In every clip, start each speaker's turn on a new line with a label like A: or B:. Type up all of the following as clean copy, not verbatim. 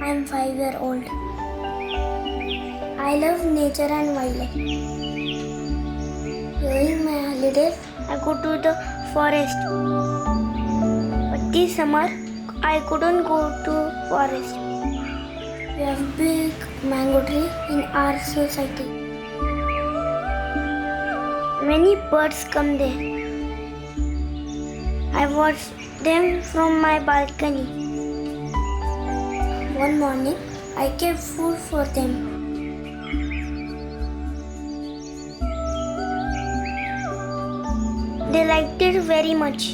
A: I'm 5 years old. I love nature and wildlife. During my holidays, I go to the forest. But this summer, I couldn't go to forest. We have big mango tree in our society. Many birds come there. I watch them from my balcony. One morning, I kept food for them. They liked it very much.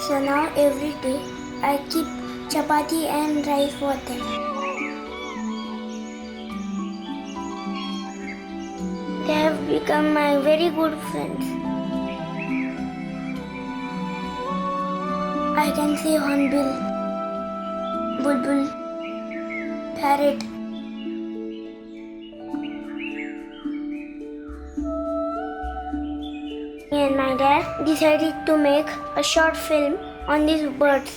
A: So now every day, I keep chapati and rice for them. They have become my very good friends. I can see hornbill, bulbul, parrot. Me and my dad decided to make a short film on these birds.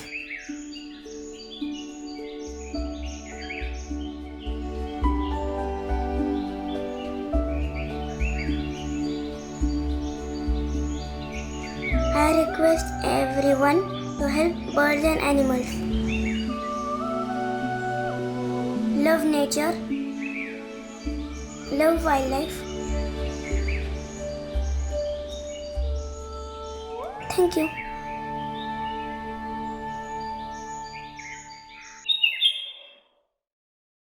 A: I request everyone to help birds and animals. Love nature. Love wildlife. Thank you.